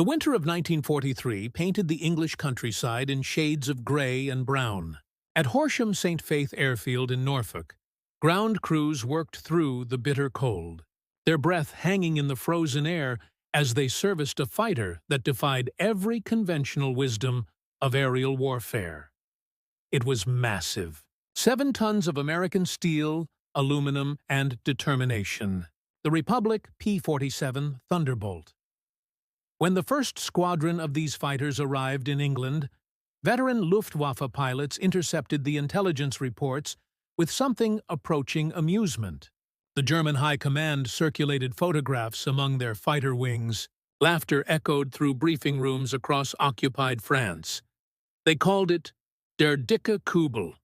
The winter of 1943 painted the English countryside in shades of grey and brown. At Horsham St. Faith Airfield in Norfolk, ground crews worked through the bitter cold, their breath hanging in the frozen air as they serviced a fighter that defied every conventional wisdom of aerial warfare. It was massive. 7 tons of American steel, aluminum, and determination. The Republic P-47 Thunderbolt. When the first squadron of these fighters arrived in England, veteran Luftwaffe pilots intercepted the intelligence reports with something approaching amusement. The German High Command circulated photographs among their fighter wings. Laughter echoed through briefing rooms across occupied France. They called it Der dicke Kugel,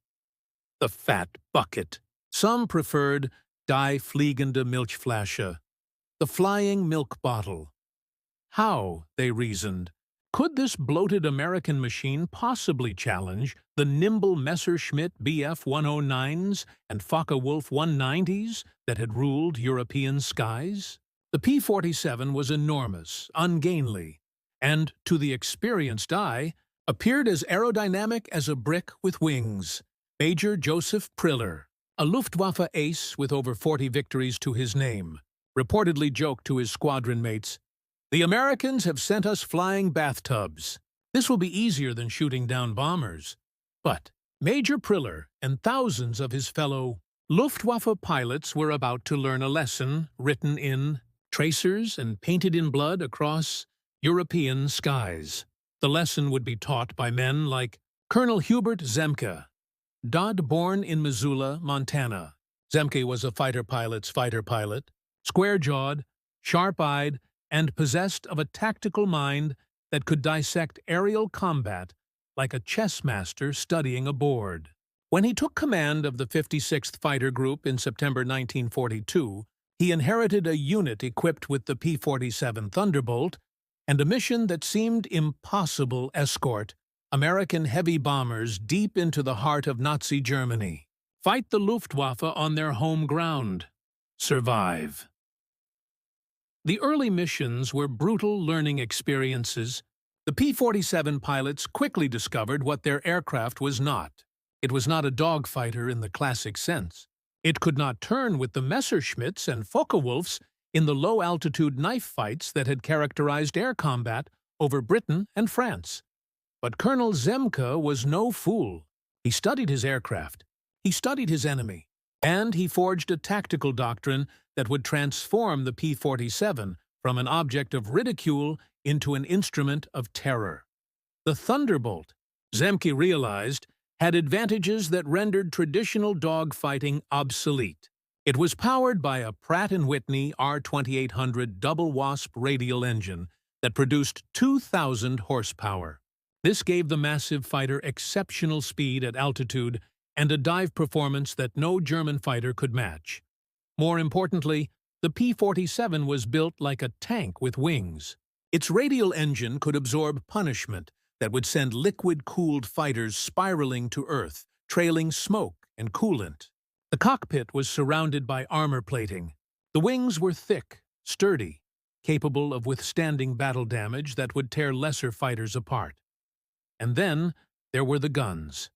the fat bucket. Some preferred Die fliegende Milchflasche, the flying milk bottle. How, they reasoned, could this bloated American machine possibly challenge the nimble Messerschmitt Bf-109s and Focke-Wulf 190s that had ruled European skies? The P-47 was enormous, ungainly, and, to the experienced eye, appeared as aerodynamic as a brick with wings. Major Joseph Priller, a Luftwaffe ace with over 40 victories to his name, reportedly joked to his squadron mates, "The Americans have sent us flying bathtubs. This will be easier than shooting down bombers." But Major Priller and thousands of his fellow Luftwaffe pilots were about to learn a lesson written in tracers and painted in blood across European skies. The lesson would be taught by men like Colonel Hubert Zemke. Born in Missoula, Montana, Zemke was a fighter pilot's fighter pilot, square-jawed, sharp-eyed, and possessed of a tactical mind that could dissect aerial combat like a chess master studying a board. When he took command of the 56th Fighter Group in September 1942, he inherited a unit equipped with the P-47 Thunderbolt and a mission that seemed impossible: escort American heavy bombers deep into the heart of Nazi Germany. Fight the Luftwaffe on their home ground. Survive. The early missions were brutal learning experiences. The P-47 pilots quickly discovered what their aircraft was not. It was not a dogfighter in the classic sense. It could not turn with the Messerschmitts and Focke-Wulfs in the low-altitude knife fights that had characterized air combat over Britain and France. But Colonel Zemke was no fool. He studied his aircraft, he studied his enemy, and he forged a tactical doctrine that would transform the P-47 from an object of ridicule into an instrument of terror. The Thunderbolt, Zemke realized, had advantages that rendered traditional dogfighting obsolete. It was powered by a Pratt & Whitney R2800 double-wasp radial engine that produced 2,000 horsepower. This gave the massive fighter exceptional speed at altitude and a dive performance that no German fighter could match. More importantly, the P-47 was built like a tank with wings. Its radial engine could absorb punishment that would send liquid-cooled fighters spiraling to Earth, trailing smoke and coolant. The cockpit was surrounded by armor plating. The wings were thick, sturdy, capable of withstanding battle damage that would tear lesser fighters apart. And then there were the guns.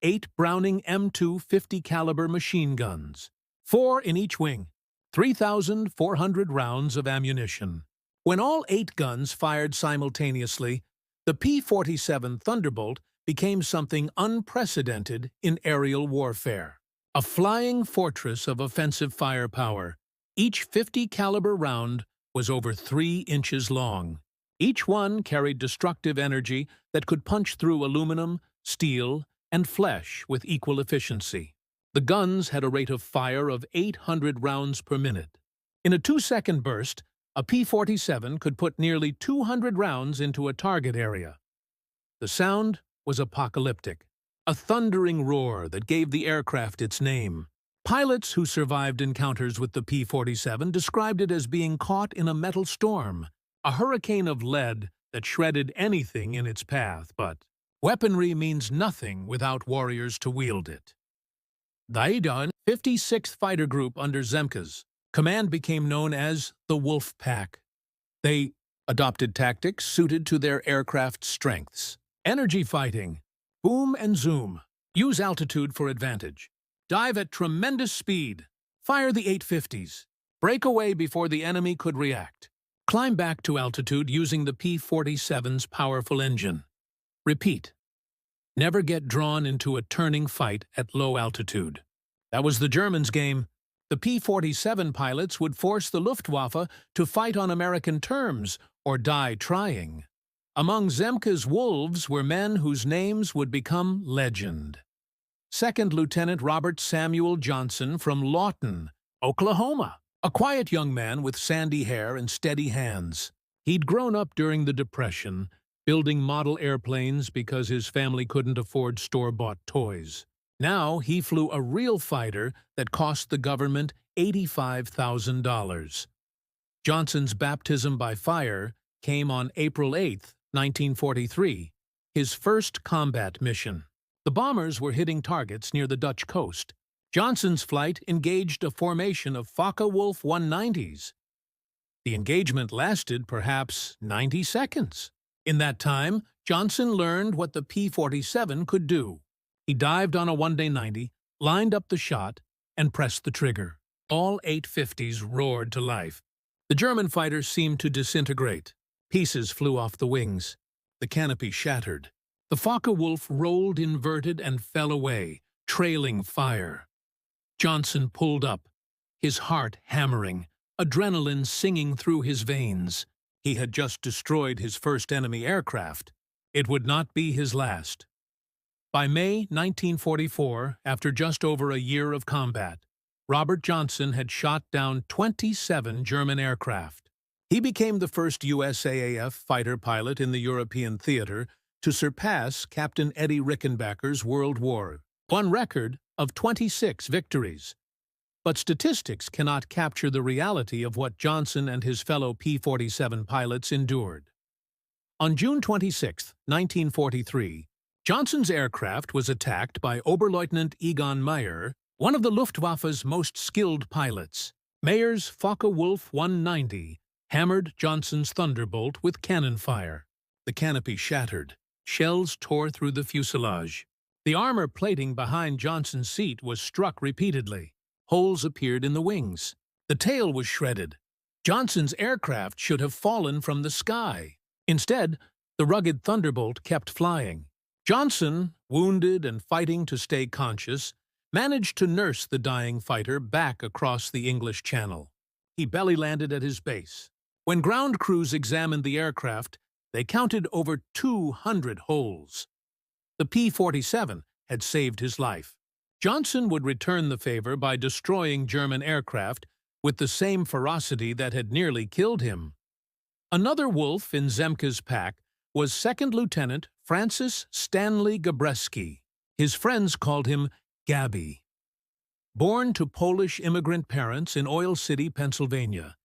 8 Browning M2 50-caliber machine guns, 4 in each wing, 3,400 rounds of ammunition. When all 8 guns fired simultaneously, the P-47 Thunderbolt became something unprecedented in aerial warfare. A flying fortress of offensive firepower. Each 50-caliber round was over 3 inches long. Each one carried destructive energy that could punch through aluminum, steel, and flesh with equal efficiency. The guns had a rate of fire of 800 rounds per minute. In a 2-second burst, a P-47 could put nearly 200 rounds into a target area. The sound was apocalyptic, a thundering roar that gave the aircraft its name. Pilots who survived encounters with the P-47 described it as being caught in a metal storm, a hurricane of lead that shredded anything in its path, but weaponry means nothing without warriors to wield it. The 56th Fighter Group under Zemke's command became known as the Wolf Pack. They adopted tactics suited to their aircraft's strengths. Energy fighting. Boom and zoom. Use altitude for advantage. Dive at tremendous speed. Fire the 850s. Break away before the enemy could react. Climb back to altitude using the P-47's powerful engine. Repeat. Never get drawn into a turning fight at low altitude. That was the Germans' game. The P-47 pilots would force the Luftwaffe to fight on American terms or die trying. Among Zemke's wolves were men whose names would become legend. Second Lieutenant Robert Samuel Johnson from Lawton, Oklahoma, a quiet young man with sandy hair and steady hands. He'd grown up during the Depression, building model airplanes because his family couldn't afford store-bought toys. Now he flew a real fighter that cost the government $85,000. Johnson's baptism by fire came on April 8, 1943, his first combat mission. The bombers were hitting targets near the Dutch coast. Johnson's flight engaged a formation of Focke-Wulf 190s. The engagement lasted perhaps 90 seconds. In that time, Johnson learned what the P-47 could do. He dived on a one-day 90, lined up the shot, and pressed the trigger. All 850s roared to life. The German fighters seemed to disintegrate. Pieces flew off the wings. The canopy shattered. The Focke-Wulf rolled inverted and fell away, trailing fire. Johnson pulled up, his heart hammering, adrenaline singing through his veins. He had just destroyed his first enemy aircraft. It would not be his last. By May 1944, after just over a year of combat, Robert Johnson had shot down 27 German aircraft. He became the first USAAF fighter pilot in the European theater to surpass Captain Eddie Rickenbacker's World War I record of 26 victories. But statistics cannot capture the reality of what Johnson and his fellow P-47 pilots endured. On June 26, 1943, Johnson's aircraft was attacked by Oberleutnant Egon Meyer, one of the Luftwaffe's most skilled pilots. Meyer's Focke-Wulf 190 hammered Johnson's Thunderbolt with cannon fire. The canopy shattered. Shells tore through the fuselage. The armor plating behind Johnson's seat was struck repeatedly. Holes appeared in the wings. The tail was shredded. Johnson's aircraft should have fallen from the sky. Instead, the rugged Thunderbolt kept flying. Johnson, wounded and fighting to stay conscious, managed to nurse the dying fighter back across the English Channel. He belly-landed at his base. When ground crews examined the aircraft, they counted over 200 holes. The P-47 had saved his life. Johnson would return the favor by destroying German aircraft with the same ferocity that had nearly killed him. Another wolf in Zemke's pack was Second Lieutenant Francis Stanley Gabreski. His friends called him Gabby. Born to Polish immigrant parents in Oil City, Pennsylvania,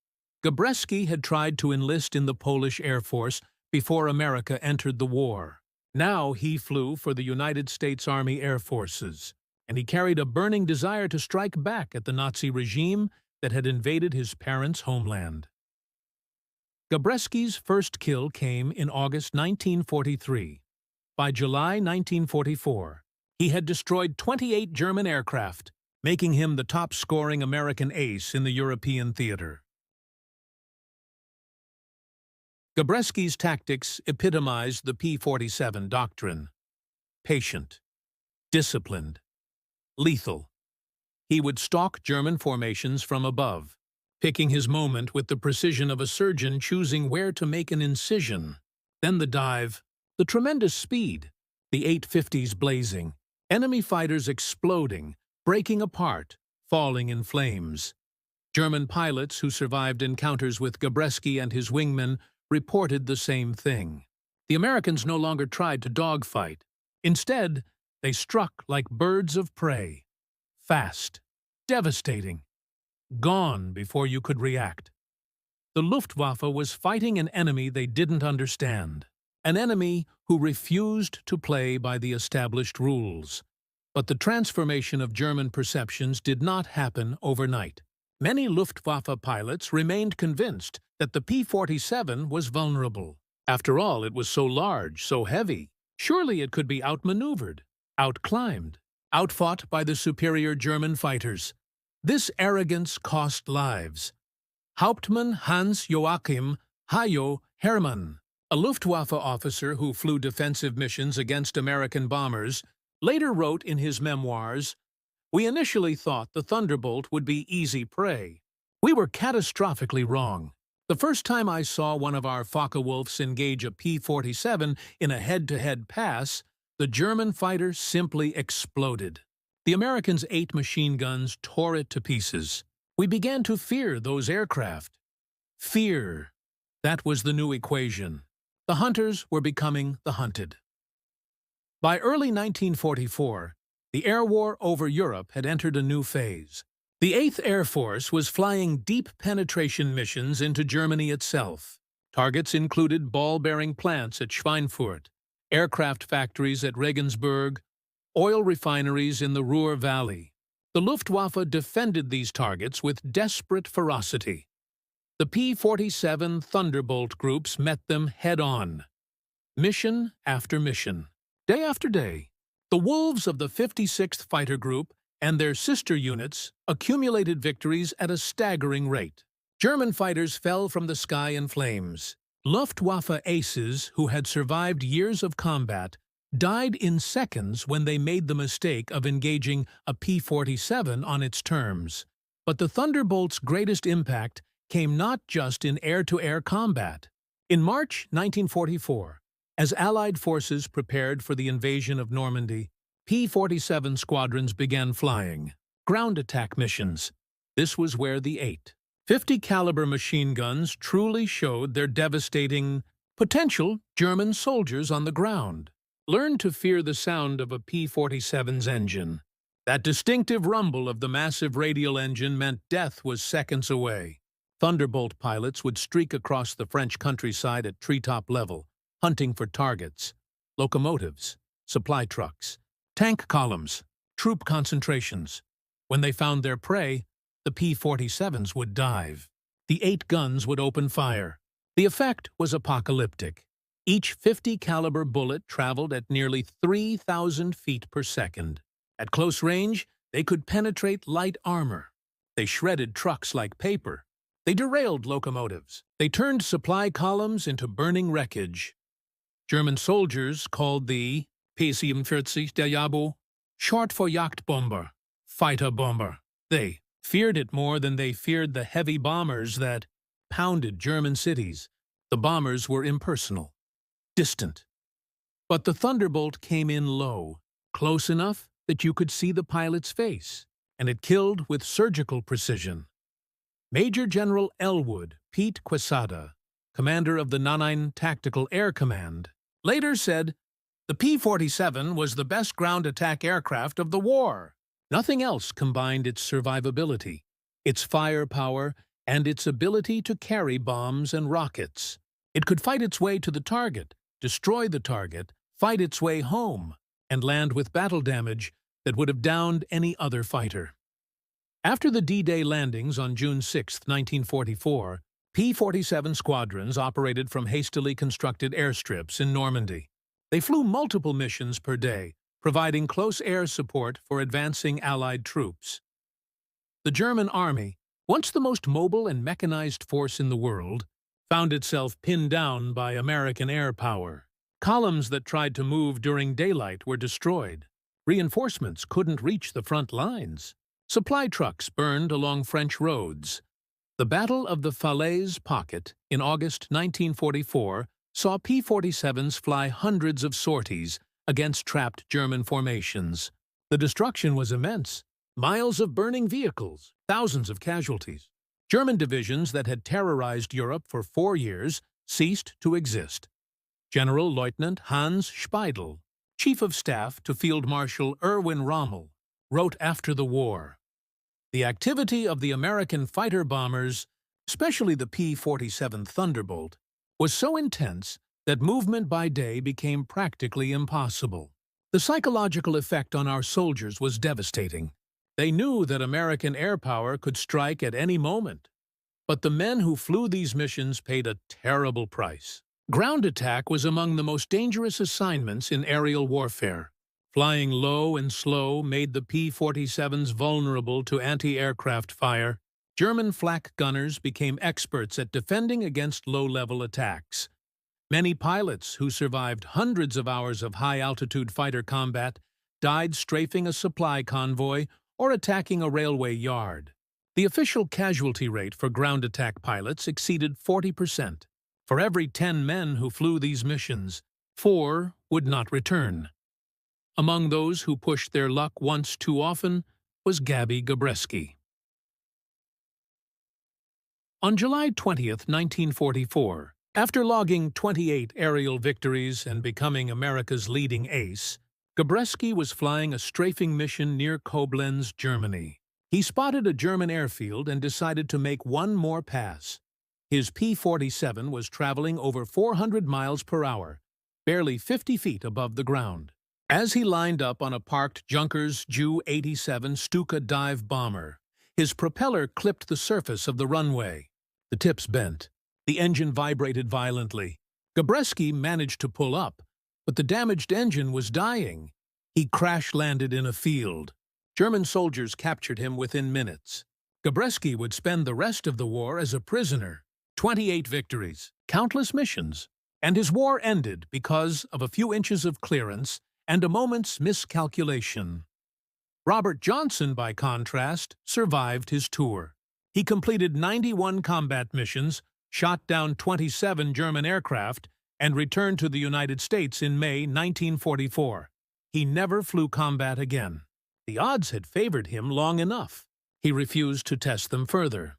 Gabreski had tried to enlist in the Polish Air Force before America entered the war. Now he flew for the United States Army Air Forces, and he carried a burning desire to strike back at the Nazi regime that had invaded his parents' homeland. Gabreski's first kill came in August 1943. By July 1944, he had destroyed 28 German aircraft, making him the top-scoring American ace in the European theater. Gabreski's tactics epitomized the P-47 doctrine: patient, disciplined, lethal. He would stalk German formations from above, picking his moment with the precision of a surgeon choosing where to make an incision. Then the dive, the tremendous speed, the 850s blazing, enemy fighters exploding, breaking apart, falling in flames. German pilots who survived encounters with Gabreski and his wingmen reported the same thing. The Americans no longer tried to dogfight. Instead, they struck like birds of prey. Fast, devastating, gone before you could react. The Luftwaffe was fighting an enemy they didn't understand, an enemy who refused to play by the established rules. But the transformation of German perceptions did not happen overnight. Many Luftwaffe pilots remained convinced that the P-47 was vulnerable. After all, it was so large, so heavy. Surely it could be outmaneuvered, outclimbed, outfought by the superior German fighters. This arrogance cost lives. Hauptmann Hans Joachim Hayo Hermann, a Luftwaffe officer who flew defensive missions against American bombers, later wrote in his memoirs, "We initially thought the Thunderbolt would be easy prey. We were catastrophically wrong. The first time I saw one of our Focke-Wulfs engage a P-47 in a head-to-head pass, the German fighter simply exploded. The Americans' 8 machine guns tore it to pieces. We began to fear those aircraft. Fear. That was the new equation. The hunters were becoming the hunted." By early 1944, the air war over Europe had entered a new phase. The 8th Air Force was flying deep penetration missions into Germany itself. Targets included ball-bearing plants at Schweinfurt, aircraft factories at Regensburg, oil refineries in the Ruhr Valley. The Luftwaffe defended these targets with desperate ferocity. The P-47 Thunderbolt groups met them head-on. Mission after mission, day after day, the wolves of the 56th Fighter Group and their sister units accumulated victories at a staggering rate. German fighters fell from the sky in flames. Luftwaffe aces who had survived years of combat died in seconds when they made the mistake of engaging a P-47 on its terms. But the Thunderbolt's greatest impact came not just in air-to-air combat. In March 1944, as Allied forces prepared for the invasion of Normandy, P-47 squadrons began flying ground attack missions. This was where the 8.50 caliber machine guns truly showed their devastating potential. German soldiers on the ground learned to fear the sound of a P-47's engine. That distinctive rumble of the massive radial engine meant death was seconds away. Thunderbolt pilots would streak across the French countryside at treetop level, hunting for targets, locomotives, supply trucks, tank columns, troop concentrations. When they found their prey, the P-47s would dive. The 8 guns would open fire. The effect was apocalyptic. Each 50 caliber bullet traveled at nearly 3,000 feet per second. At close range, they could penetrate light armor. They shredded trucks like paper. They derailed locomotives. They turned supply columns into burning wreckage. German soldiers called the P-47 Thunderbolt short for Jagdbomber, fighter bomber. They feared it more than they feared the heavy bombers that pounded German cities. The bombers were impersonal, distant. But the Thunderbolt came in low, close enough that you could see the pilot's face, and it killed with surgical precision. Major General Elwood Pete Quesada, commander of the 9 Tactical Air Command, later said, "The P-47 was the best ground attack aircraft of the war." Nothing else combined its survivability, its firepower, and its ability to carry bombs and rockets. It could fight its way to the target, destroy the target, fight its way home, and land with battle damage that would have downed any other fighter. After the D-Day landings on June 6, 1944, P-47 squadrons operated from hastily constructed airstrips in Normandy. They flew multiple missions per day, providing close air support for advancing Allied troops. The German Army, once the most mobile and mechanized force in the world, found itself pinned down by American air power. Columns that tried to move during daylight were destroyed. Reinforcements couldn't reach the front lines. Supply trucks burned along French roads. The Battle of the Falaise Pocket in August 1944 saw P-47s fly hundreds of sorties against trapped German formations. The destruction was immense. Miles of burning vehicles, thousands of casualties. German divisions that had terrorized Europe for 4 years ceased to exist. General Lieutenant Hans Speidel, Chief of Staff to Field Marshal Erwin Rommel, wrote after the war, "The activity of the American fighter bombers, especially the P-47 Thunderbolt, was so intense that movement by day became practically impossible. The psychological effect on our soldiers was devastating. They knew that American air power could strike at any moment. But the men who flew these missions paid a terrible price. Ground attack was among the most dangerous assignments in aerial warfare. Flying low and slow made the P-47s vulnerable to anti-aircraft fire. German flak gunners became experts at defending against low-level attacks. Many pilots who survived hundreds of hours of high-altitude fighter combat died strafing a supply convoy or attacking a railway yard. The official casualty rate for ground attack pilots exceeded 40%. For every 10 men who flew these missions, 4 would not return. Among those who pushed their luck once too often was Gabi Gabreski. On July 20, 1944, after logging 28 aerial victories and becoming America's leading ace, Gabreski was flying a strafing mission near Koblenz, Germany. He spotted a German airfield and decided to make one more pass. His P-47 was traveling over 400 miles per hour, barely 50 feet above the ground. As he lined up on a parked Junkers Ju-87 Stuka dive bomber, his propeller clipped the surface of the runway. The tips bent. The engine vibrated violently. Gabreski managed to pull up, but the damaged engine was dying. He crash-landed in a field. German soldiers captured him within minutes. Gabreski would spend the rest of the war as a prisoner. 28 victories, countless missions, and his war ended because of a few inches of clearance and a moment's miscalculation. Robert Johnson, by contrast, survived his tour. He completed 91 combat missions, shot down 27 German aircraft, and returned to the United States in May 1944. He never flew combat again. The odds had favored him long enough. He refused to test them further.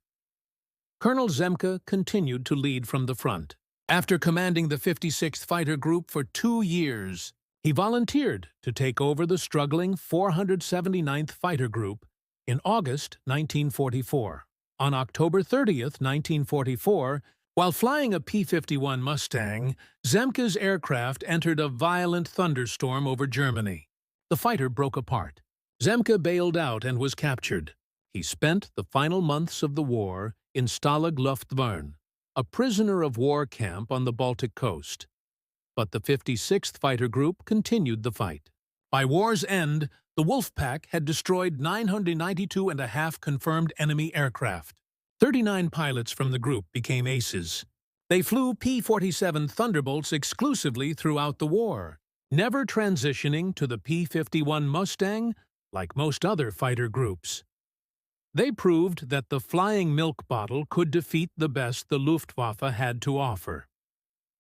Colonel Zemke continued to lead from the front. After commanding the 56th Fighter Group for 2 years, he volunteered to take over the struggling 479th Fighter Group in August 1944. On October 30, 1944, while flying a P-51 Mustang, Zemke's aircraft entered a violent thunderstorm over Germany. The fighter broke apart. Zemke bailed out and was captured. He spent the final months of the war in Stalag Luftwaffe, a prisoner of war camp on the Baltic coast. But the 56th Fighter Group continued the fight. By war's end, the Wolfpack had destroyed 992.5 confirmed enemy aircraft. 39 pilots from the group became aces. They flew P-47 Thunderbolts exclusively throughout the war, never transitioning to the P-51 Mustang like most other fighter groups. They proved that the flying milk bottle could defeat the best the Luftwaffe had to offer.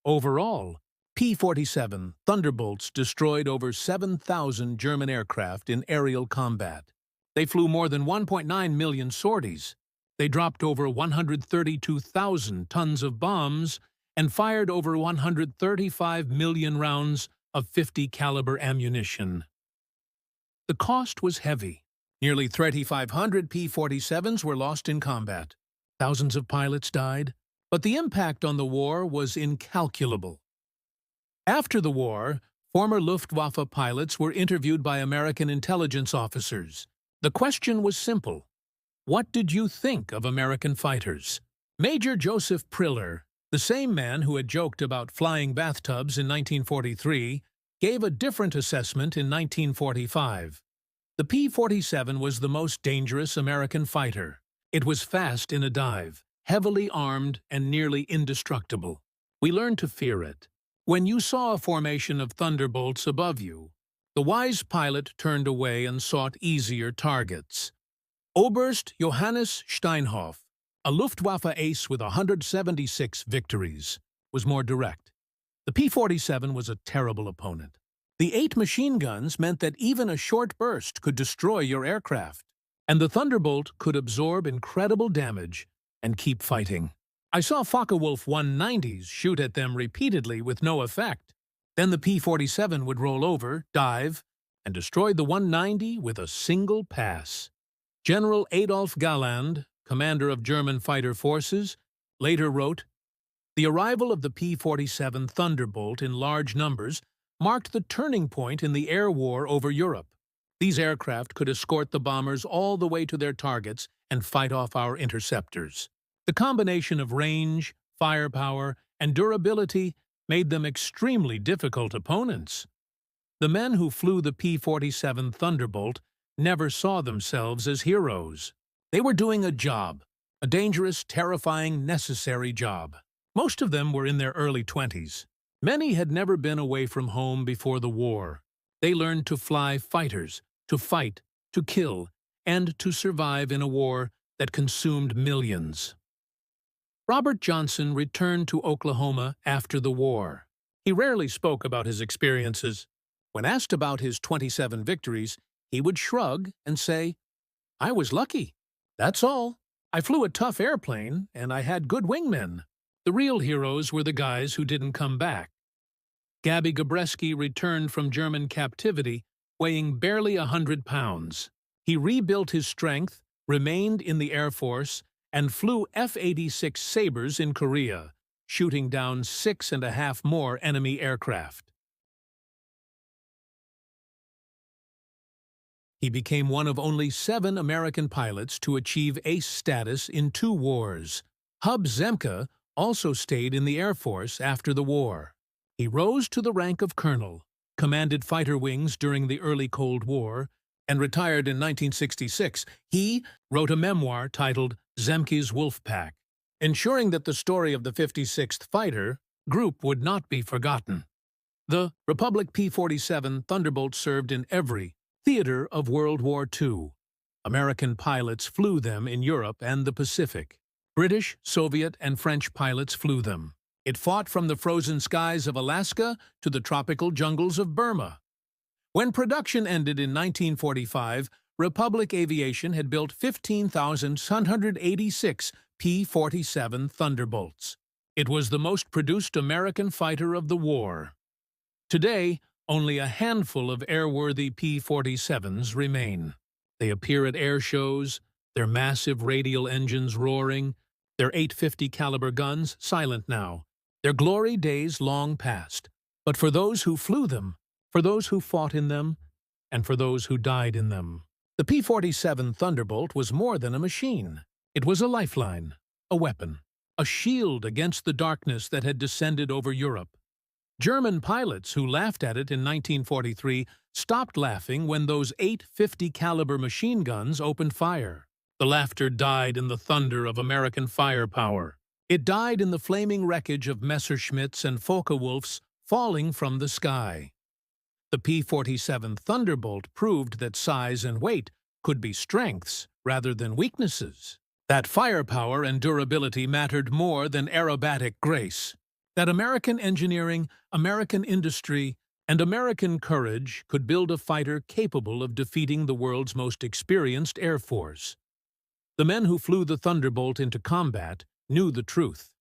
Overall, P-47 Thunderbolts destroyed over 7,000 German aircraft in aerial combat. They flew more than 1.9 million sorties. They dropped over 132,000 tons of bombs and fired over 135 million rounds of .50 caliber ammunition. The cost was heavy. Nearly 3,500 P-47s were lost in combat. Thousands of pilots died, but the impact on the war was incalculable. After the war, former Luftwaffe pilots were interviewed by American intelligence officers. The question was simple. What did you think of American fighters? Major Joseph Priller, the same man who had joked about flying bathtubs in 1943, gave a different assessment in 1945. The P-47 was the most dangerous American fighter. It was fast in a dive, heavily armed, and nearly indestructible. We learned to fear it. When you saw a formation of Thunderbolts above you, the wise pilot turned away and sought easier targets. Oberst Johannes Steinhoff, a Luftwaffe ace with 176 victories, was more direct. The P-47 was a terrible opponent. The 8 machine guns meant that even a short burst could destroy your aircraft, and the Thunderbolt could absorb incredible damage and keep fighting. I saw Focke-Wulf 190s shoot at them repeatedly with no effect. Then the P-47 would roll over, dive, and destroy the 190 with a single pass. General Adolf Galland, commander of German fighter forces, later wrote, "The arrival of the P-47 Thunderbolt in large numbers marked the turning point in the air war over Europe. These aircraft could escort the bombers all the way to their targets and fight off our interceptors. The combination of range, firepower, and durability made them extremely difficult opponents. The men who flew the P-47 Thunderbolt never saw themselves as heroes. They were doing a job, a dangerous, terrifying, necessary job. Most of them were in their early 20s. Many had never been away from home before the war. They learned to fly fighters, to fight, to kill, and to survive in a war that consumed millions. Robert Johnson returned to Oklahoma after the war. He rarely spoke about his experiences. When asked about his 27 victories, he would shrug and say, "I was lucky. That's all. I flew a tough airplane, and I had good wingmen." The real heroes were the guys who didn't come back. Gabby Gabreski returned from German captivity, weighing barely 100 pounds. He rebuilt his strength, remained in the Air Force, and flew F-86 Sabres in Korea, shooting down 6.5 more enemy aircraft. He became one of only 7 American pilots to achieve ace status in 2 wars. Hub Zemke also stayed in the Air Force after the war. He rose to the rank of colonel, commanded fighter wings during the early Cold War, and retired in 1966. He wrote a memoir titled Zemke's Wolf Pack, ensuring that the story of the 56th Fighter Group would not be forgotten. The Republic P-47 Thunderbolt served in every theater of World War II. American pilots flew them in Europe and the Pacific. British, Soviet, and French pilots flew them. It fought from the frozen skies of Alaska to the tropical jungles of Burma. When production ended in 1945, Republic Aviation had built 15,186 P-47 Thunderbolts. It was the most produced American fighter of the war. Today, only a handful of airworthy P-47s remain. They appear at air shows, their massive radial engines roaring, their .850 caliber guns silent now, their glory days long past. But for those who flew them, for those who fought in them, and for those who died in them, the P-47 Thunderbolt was more than a machine. It was a lifeline, a weapon, a shield against the darkness that had descended over Europe. German pilots who laughed at it in 1943 stopped laughing when those .850 caliber machine guns opened fire. The laughter died in the thunder of American firepower. It died in the flaming wreckage of Messerschmitts and Focke-Wulfs falling from the sky. The P-47 Thunderbolt proved that size and weight could be strengths rather than weaknesses. That firepower and durability mattered more than aerobatic grace. That American engineering, American industry, and American courage could build a fighter capable of defeating the world's most experienced air force. The men who flew the Thunderbolt into combat knew the truth.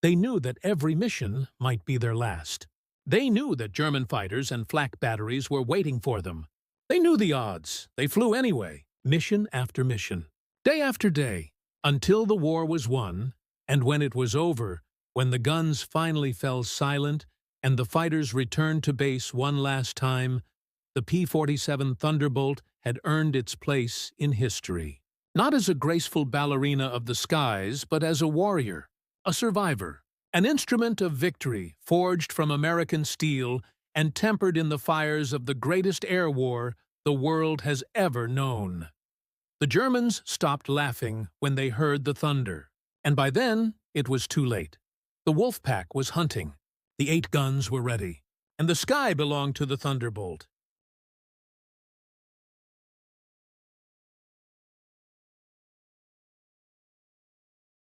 They knew that every mission might be their last. They knew that German fighters and flak batteries were waiting for them. They knew the odds. They flew anyway, mission after mission, day after day, until the war was won, and when it was over, when the guns finally fell silent and the fighters returned to base one last time, the P-47 Thunderbolt had earned its place in history. Not as a graceful ballerina of the skies, but as a warrior, a survivor, an instrument of victory forged from American steel and tempered in the fires of the greatest air war the world has ever known. The Germans stopped laughing when they heard the thunder, and by then it was too late. The Wolf Pack was hunting, the 8 guns were ready, and the sky belonged to the Thunderbolt.